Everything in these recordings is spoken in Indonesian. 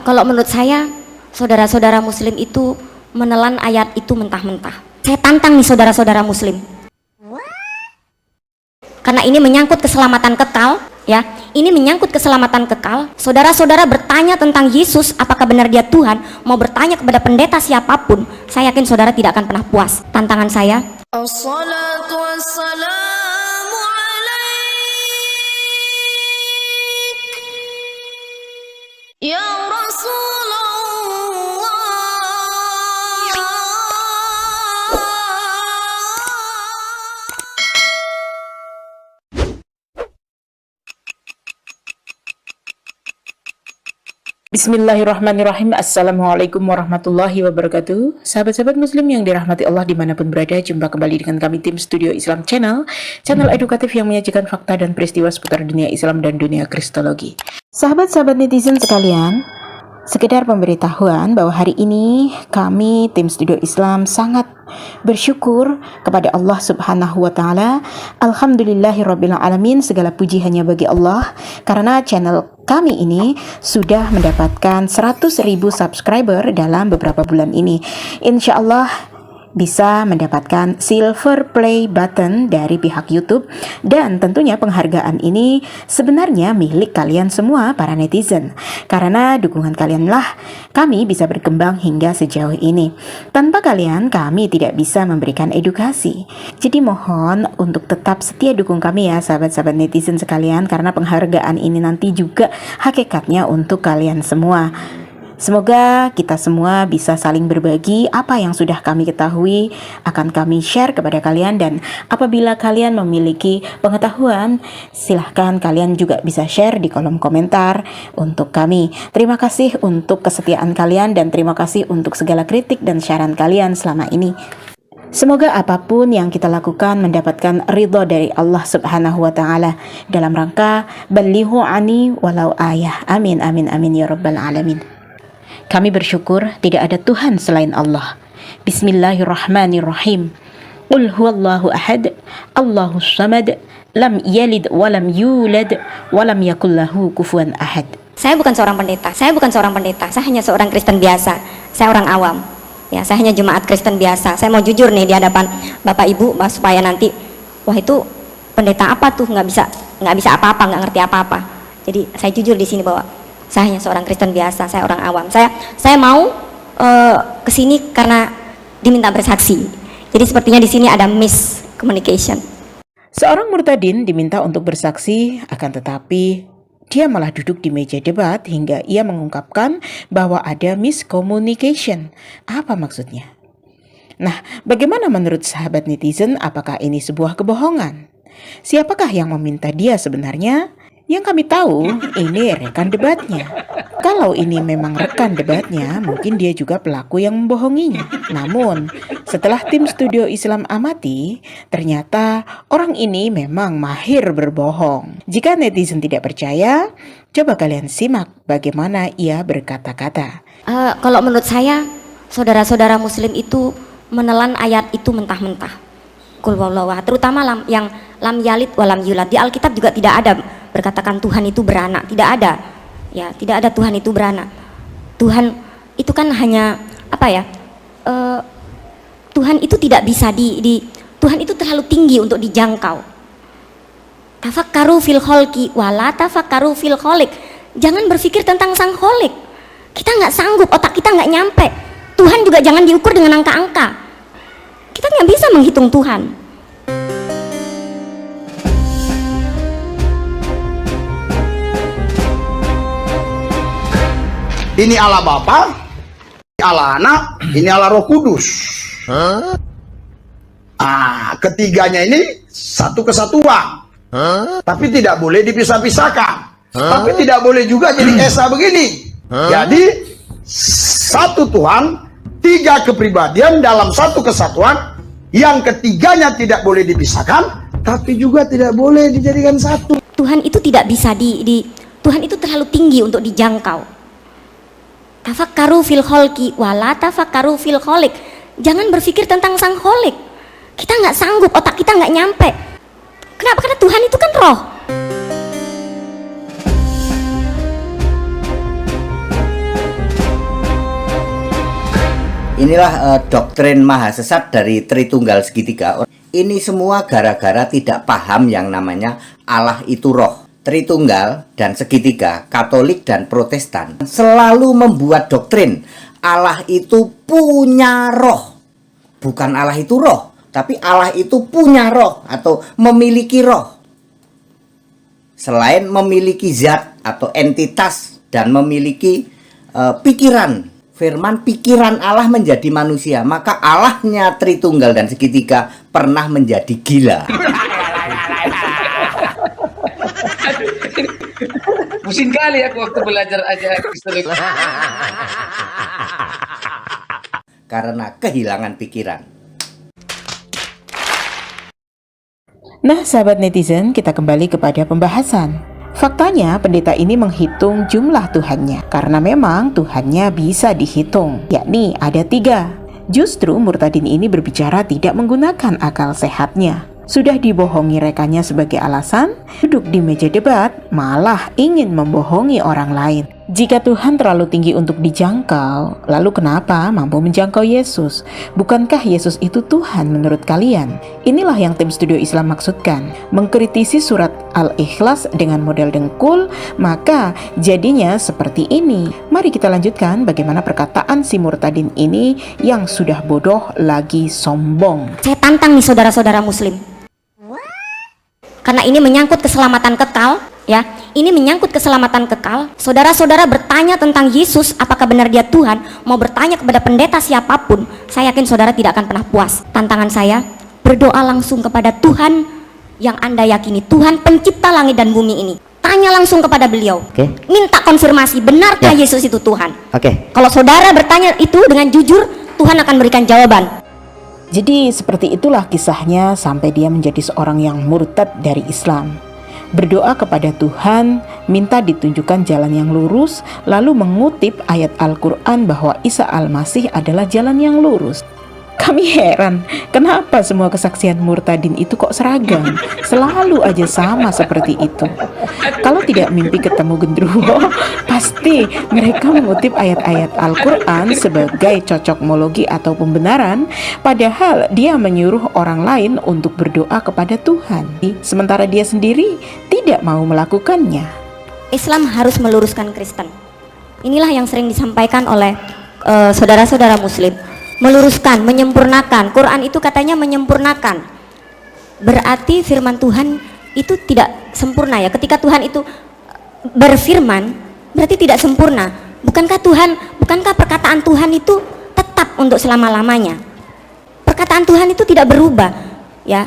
Kalau menurut saya, saudara-saudara muslim itu menelan ayat itu mentah-mentah. Saya tantang nih saudara-saudara muslim. Karena ini menyangkut keselamatan kekal, ya. Ini menyangkut keselamatan kekal. Saudara-saudara bertanya tentang Yesus, apakah benar dia Tuhan, mau bertanya kepada pendeta siapapun, saya yakin saudara tidak akan pernah puas. Tantangan saya, Assalatu wassalamu alaik ya Rasulullah. Bismillahirrahmanirrahim. Assalamualaikum warahmatullahi wabarakatuh. Sahabat-sahabat muslim yang dirahmati Allah dimanapun berada, jumpa kembali dengan kami tim Studio Islam Channel edukatif yang menyajikan fakta dan peristiwa seputar dunia Islam dan dunia Kristologi. Sahabat-sahabat netizen sekalian, sekedar pemberitahuan bahwa hari ini kami tim Studio Islam sangat bersyukur kepada Allah Subhanahu wa taala. Alhamdulillahirabbil alamin, segala puji hanya bagi Allah karena channel kami ini sudah mendapatkan 100.000 subscriber dalam beberapa bulan ini. Insyaallah bisa mendapatkan silver play button dari pihak YouTube, dan tentunya penghargaan ini sebenarnya milik kalian semua para netizen, karena dukungan kalianlah kami bisa berkembang hingga sejauh ini. Tanpa kalian kami tidak bisa memberikan edukasi. Jadi mohon untuk tetap setia dukung kami ya sahabat-sahabat netizen sekalian, karena penghargaan ini nanti juga hakikatnya untuk kalian semua. Semoga kita semua bisa saling berbagi apa yang sudah kami ketahui, akan kami share kepada kalian, dan apabila kalian memiliki pengetahuan, silahkan kalian juga bisa share di kolom komentar untuk kami. Terima kasih untuk kesetiaan kalian dan terima kasih untuk segala kritik dan saran kalian selama ini. Semoga apapun yang kita lakukan mendapatkan ridho dari Allah Subhanahu wa taala dalam rangka balighu ani walau ayah. Amin amin amin ya rabbal alamin. Kami bersyukur tidak ada Tuhan selain Allah. Bismillahirrahmanirrahim. Qul huwallahu ahad, Allahus samad, lam yalid walam yulad, walam yakul lahu kufuwan ahad. saya bukan seorang pendeta, saya hanya seorang Kristen biasa, saya orang awam. Ya, saya hanya jemaat Kristen biasa. Saya mau jujur nih di hadapan Bapak Ibu, supaya nanti, wah itu pendeta apa tuh, nggak bisa apa-apa, nggak ngerti apa-apa. Jadi saya jujur di sini bahwa saya hanya seorang Kristen biasa, saya orang awam. Saya mau kesini karena diminta bersaksi. Jadi sepertinya di sini ada miscommunication. Seorang murtadin diminta untuk bersaksi, akan tetapi dia malah duduk di meja debat hingga ia mengungkapkan bahwa ada miscommunication. Apa maksudnya? Nah, bagaimana menurut sahabat netizen, apakah ini sebuah kebohongan? Siapakah yang meminta dia sebenarnya? Yang kami tahu ini rekan debatnya. Kalau ini memang rekan debatnya, mungkin dia juga pelaku yang membohonginya. Namun, setelah tim Studio Islam amati, ternyata orang ini memang mahir berbohong. Jika netizen tidak percaya, coba kalian simak bagaimana ia berkata-kata. Kalau menurut saya, saudara-saudara muslim itu menelan ayat itu mentah-mentah. Qul huwallahu ahad, terutama yang lam yalid walam yulad. Di Alkitab juga tidak ada berkatakan Tuhan itu beranak, tidak ada. Ya, tidak ada Tuhan itu beranak. Tuhan itu kan hanya apa ya? Tuhan itu tidak bisa Tuhan itu terlalu tinggi untuk dijangkau. Tafakkaru fil kholqi wala tafakkaru fil kholik. Jangan berpikir tentang sang kholik. Kita nggak sanggup, otak kita nggak nyampe. Tuhan juga jangan diukur dengan angka-angka. Kita nggak bisa menghitung Tuhan. Ini Allah Bapa, ini Allah Anak, ini Allah Roh Kudus. Ketiganya ini satu kesatuan. Tapi tidak boleh dipisah-pisahkan. Tapi tidak boleh juga jadi esa begini. Jadi satu Tuhan, tiga kepribadian dalam satu kesatuan. Yang ketiganya tidak boleh dipisahkan, tapi juga tidak boleh dijadikan satu. Tuhan itu tidak bisa Tuhan itu terlalu tinggi untuk dijangkau. Tafakkaru fil kholqi wala tafakkaru fil kholik. Jangan berpikir tentang sang kholik. Kita nggak sanggup, otak kita nggak nyampe. Kenapa? Karena Tuhan itu kan roh. Inilah doktrin maha sesat dari Tritunggal segitiga. Ini semua gara-gara tidak paham yang namanya Allah itu roh. Tritunggal dan segitiga, Katolik dan Protestan selalu membuat doktrin Allah itu punya roh. Bukan Allah itu roh, tapi Allah itu punya roh atau memiliki roh. Selain memiliki zat atau entitas dan memiliki pikiran, firman pikiran Allah menjadi manusia, maka Allahnya Tritunggal dan segitiga pernah menjadi gila. Pusing kali aku waktu belajar aja Kristen. Karena kehilangan pikiran. Nah, sahabat netizen, kita kembali kepada pembahasan. Faktanya, pendeta ini menghitung jumlah Tuhannya, karena memang Tuhannya bisa dihitung, yakni ada 3. Justru murtadin ini berbicara tidak menggunakan akal sehatnya. Sudah dibohongi rekannya sebagai alasan, duduk di meja debat, malah ingin membohongi orang lain. Jika Tuhan terlalu tinggi untuk dijangkau, lalu kenapa mampu menjangkau Yesus? Bukankah Yesus itu Tuhan menurut kalian? Inilah yang tim Studio Islam maksudkan. Mengkritisi surat Al-Ikhlas dengan model dengkul, maka jadinya seperti ini. Mari kita lanjutkan bagaimana perkataan si murtadin ini yang sudah bodoh lagi sombong. Saya tantang nih saudara-saudara muslim. Karena ini menyangkut keselamatan kekal, ya. Ini menyangkut keselamatan kekal. Saudara-saudara bertanya tentang Yesus, apakah benar dia Tuhan? Mau bertanya kepada pendeta siapapun, saya yakin saudara tidak akan pernah puas. Tantangan saya, berdoa langsung kepada Tuhan yang Anda yakini, Tuhan pencipta langit dan bumi ini. Tanya langsung kepada beliau. Minta konfirmasi, benarkah Yesus itu Tuhan? Kalau saudara bertanya itu dengan jujur, Tuhan akan berikan jawaban. Jadi seperti itulah kisahnya sampai dia menjadi seorang yang murtad dari Islam. Berdoa kepada Tuhan, minta ditunjukkan jalan yang lurus, lalu mengutip ayat Al-Quran bahwa Isa Al-Masih adalah jalan yang lurus. Kami heran, kenapa semua kesaksian murtadin itu kok seragam? Selalu aja sama seperti itu. Kalau tidak mimpi ketemu gendruwo, pasti mereka mengutip ayat-ayat Al-Quran sebagai cocokmologi atau pembenaran, padahal dia menyuruh orang lain untuk berdoa kepada Tuhan, sementara dia sendiri tidak mau melakukannya. Islam harus meluruskan Kristen. Inilah yang sering disampaikan oleh saudara-saudara muslim. Meluruskan, menyempurnakan. Quran itu katanya menyempurnakan. Berarti firman Tuhan itu tidak sempurna ya. Ketika Tuhan itu berfirman, berarti tidak sempurna. Bukankah perkataan Tuhan itu tetap untuk selama-lamanya? Perkataan Tuhan itu tidak berubah, ya.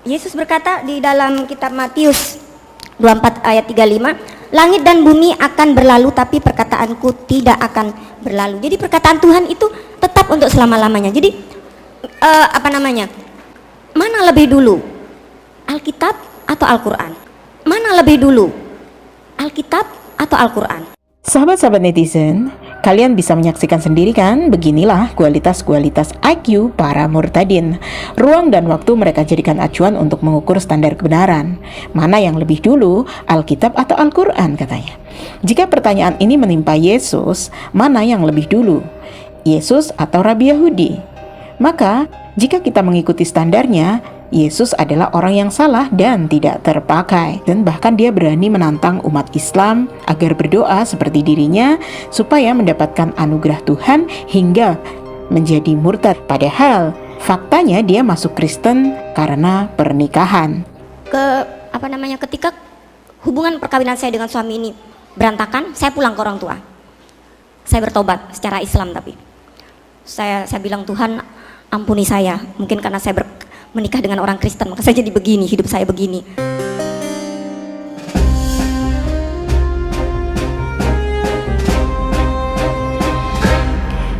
Yesus berkata di dalam kitab Matius 24 ayat 35, langit dan bumi akan berlalu tapi perkataanku tidak akan berlalu. Jadi perkataan Tuhan itu tetap untuk selama-lamanya. Jadi mana lebih dulu, Alkitab atau Al-Quran? Mana lebih dulu, Alkitab atau Al-Quran? Sahabat-sahabat netizen, kalian bisa menyaksikan sendiri kan? Beginilah kualitas-kualitas IQ para murtadin. Ruang dan waktu mereka jadikan acuan untuk mengukur standar kebenaran. Mana yang lebih dulu, Alkitab atau Al-Quran katanya. Jika pertanyaan ini menimpa Yesus, mana yang lebih dulu, Yesus atau Rabi Yahudi? Maka, jika kita mengikuti standarnya, Yesus adalah orang yang salah dan tidak terpakai. Dan bahkan dia berani menantang umat Islam agar berdoa seperti dirinya supaya mendapatkan anugerah Tuhan hingga menjadi murtad. Padahal faktanya dia masuk Kristen karena pernikahan. Ketika hubungan perkawinan saya dengan suami ini berantakan, saya pulang ke orang tua. Saya bertobat secara Islam, tapi saya bilang, Tuhan ampuni saya, mungkin karena saya menikah dengan orang Kristen, maka saya jadi begini, hidup saya begini.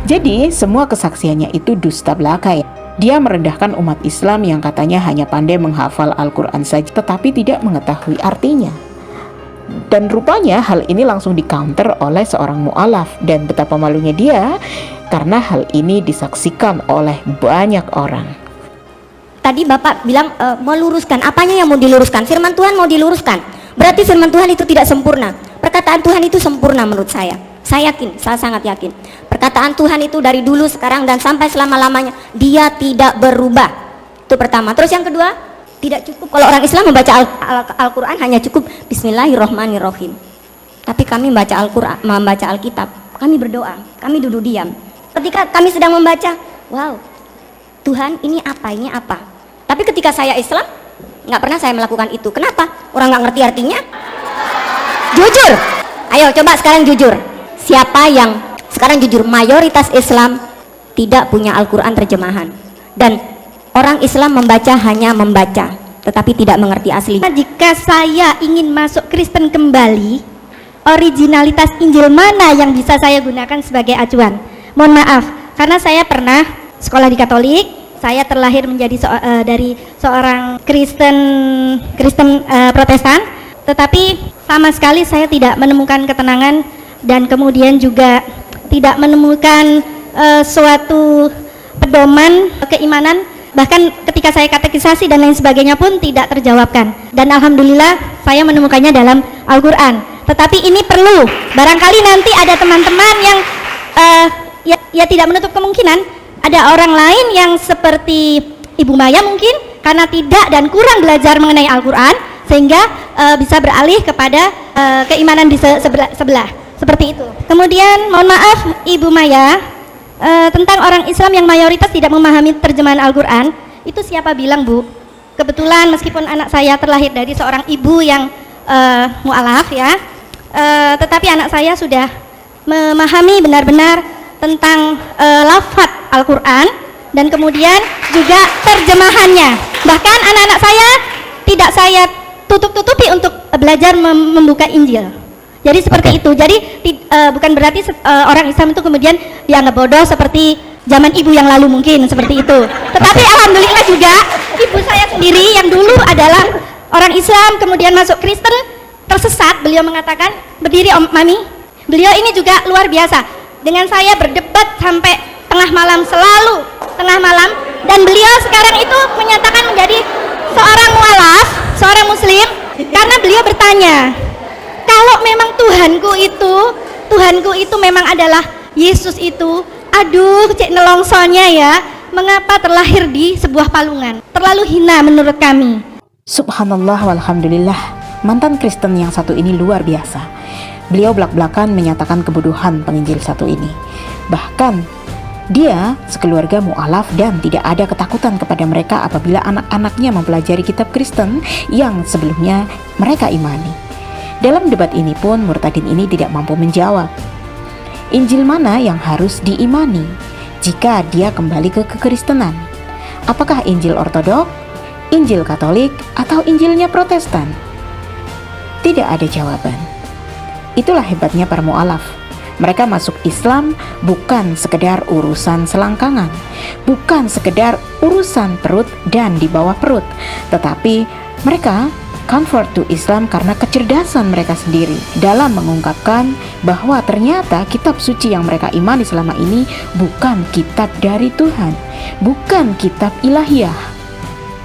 Jadi semua kesaksiannya itu dusta belaka ya. Dia merendahkan umat Islam yang katanya hanya pandai menghafal Al-Quran saja tetapi tidak mengetahui artinya. Dan rupanya hal ini langsung di-counter oleh seorang mu'alaf. Dan betapa malunya dia karena hal ini disaksikan oleh banyak orang. Tadi Bapak bilang meluruskan, apanya yang mau diluruskan? Firman Tuhan mau diluruskan. Berarti firman Tuhan itu tidak sempurna. Perkataan Tuhan itu sempurna menurut saya. Saya yakin, saya sangat yakin. Perkataan Kenyataan Tuhan itu dari dulu, sekarang, dan sampai selama-lamanya. Dia tidak berubah. Itu pertama. Terus yang kedua, tidak cukup kalau orang Islam membaca Al-Quran hanya cukup Bismillahirrohmanirrohim. Tapi kami membaca Al-Quran, membaca Alkitab, kami berdoa, kami duduk diam. Ketika kami sedang membaca, wow, Tuhan ini apa, ini apa. Tapi ketika saya Islam, nggak pernah saya melakukan itu. Kenapa? Orang nggak ngerti artinya. Jujur, ayo coba sekarang jujur. Siapa yang sekarang jujur, mayoritas Islam tidak punya Al-Quran terjemahan. Dan orang Islam membaca hanya membaca, tetapi tidak mengerti aslinya. Jika saya ingin masuk Kristen kembali, originalitas Injil mana yang bisa saya gunakan sebagai acuan? Mohon maaf, karena saya pernah sekolah di Katolik, saya terlahir menjadi dari seorang Kristen Protestan, tetapi sama sekali saya tidak menemukan ketenangan dan kemudian juga tidak menemukan suatu pedoman keimanan. Bahkan ketika saya katekisasi dan lain sebagainya pun tidak terjawabkan. Dan alhamdulillah saya menemukannya dalam Al-Quran. Tetapi ini perlu, barangkali nanti ada teman-teman yang ya tidak menutup kemungkinan ada orang lain yang seperti Ibu Maya mungkin karena tidak dan kurang belajar mengenai Al-Quran sehingga bisa beralih kepada keimanan di sebelah seperti itu. Kemudian mohon maaf Ibu Maya, tentang orang Islam yang mayoritas tidak memahami terjemahan Al-Quran, itu siapa bilang, Bu? Kebetulan meskipun anak saya terlahir dari seorang ibu yang mu'alaf ya, tetapi anak saya sudah memahami benar-benar tentang lafaz Al-Quran dan kemudian juga terjemahannya. Bahkan anak-anak saya tidak saya tutup-tutupi untuk belajar membuka Injil. Jadi seperti itu. Jadi bukan berarti orang Islam itu kemudian dianggap bodoh seperti zaman ibu yang lalu mungkin seperti itu. Tetapi alhamdulillah juga ibu saya sendiri yang dulu adalah orang Islam kemudian masuk Kristen tersesat. Beliau mengatakan, berdiri Om Mami. Beliau ini juga luar biasa. Dengan saya berdebat sampai tengah malam, selalu tengah malam, dan beliau sekarang itu menyatakan menjadi seorang mualaf, seorang muslim, karena beliau bertanya, kalau memang Tuhanku itu memang adalah Yesus itu, aduh cek nelongsonya ya, mengapa terlahir di sebuah palungan? Terlalu hina menurut kami. Subhanallah walhamdulillah, mantan Kristen yang satu ini luar biasa. Beliau belak-belakan menyatakan kebodohan penginjil satu ini. Bahkan dia sekeluarga mu'alaf dan tidak ada ketakutan kepada mereka apabila anak-anaknya mempelajari kitab Kristen yang sebelumnya mereka imani. Dalam debat ini pun murtadin ini tidak mampu menjawab Injil mana yang harus diimani jika dia kembali ke kekristenan. Apakah Injil Ortodok, Injil Katolik, atau Injilnya Protestan? Tidak ada jawaban. Itulah hebatnya para mu'alaf. Mereka masuk Islam bukan sekedar urusan selangkangan, bukan sekedar urusan perut dan di bawah perut, tetapi mereka convert to Islam karena kecerdasan mereka sendiri dalam mengungkapkan bahwa ternyata kitab suci yang mereka imani selama ini bukan kitab dari Tuhan, bukan kitab ilahiyah.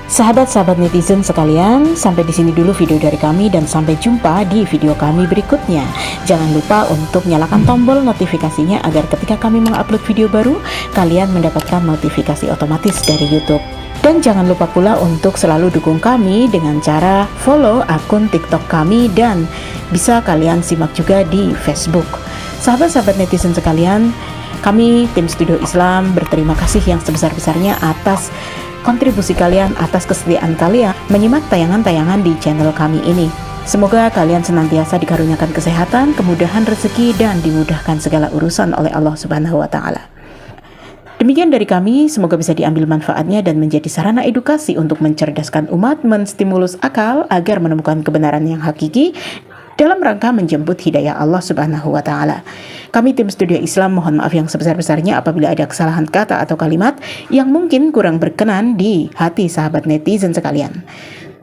Sahabat-sahabat netizen sekalian, sampai di sini dulu video dari kami dan sampai jumpa di video kami berikutnya. Jangan lupa untuk nyalakan tombol notifikasinya agar ketika kami mengupload video baru, kalian mendapatkan notifikasi otomatis dari YouTube. Dan jangan lupa pula untuk selalu dukung kami dengan cara follow akun TikTok kami dan bisa kalian simak juga di Facebook. Sahabat-sahabat netizen sekalian, kami tim Studio Islam berterima kasih yang sebesar-besarnya atas kontribusi kalian, atas kesetiaan kalian menyimak tayangan-tayangan di channel kami ini. Semoga kalian senantiasa dikaruniakan kesehatan, kemudahan rezeki, dan dimudahkan segala urusan oleh Allah Subhanahu wa Ta'ala. Demikian dari kami, semoga bisa diambil manfaatnya dan menjadi sarana edukasi untuk mencerdaskan umat, menstimulus akal agar menemukan kebenaran yang hakiki dalam rangka menjemput hidayah Allah Subhanahu wa Ta'ala. Kami tim Studio Islam mohon maaf yang sebesar-besarnya apabila ada kesalahan kata atau kalimat yang mungkin kurang berkenan di hati sahabat netizen sekalian.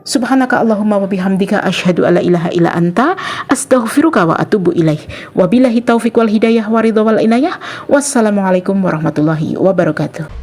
Subhanaka Allahumma wa bihamdika asyhadu alla ilaha illa anta astaghfiruka wa atubu ilaih. Wabillahi taufiq wal hidayah wa ridha wal inayah. Wassalamualaikum warahmatullahi wabarakatuh.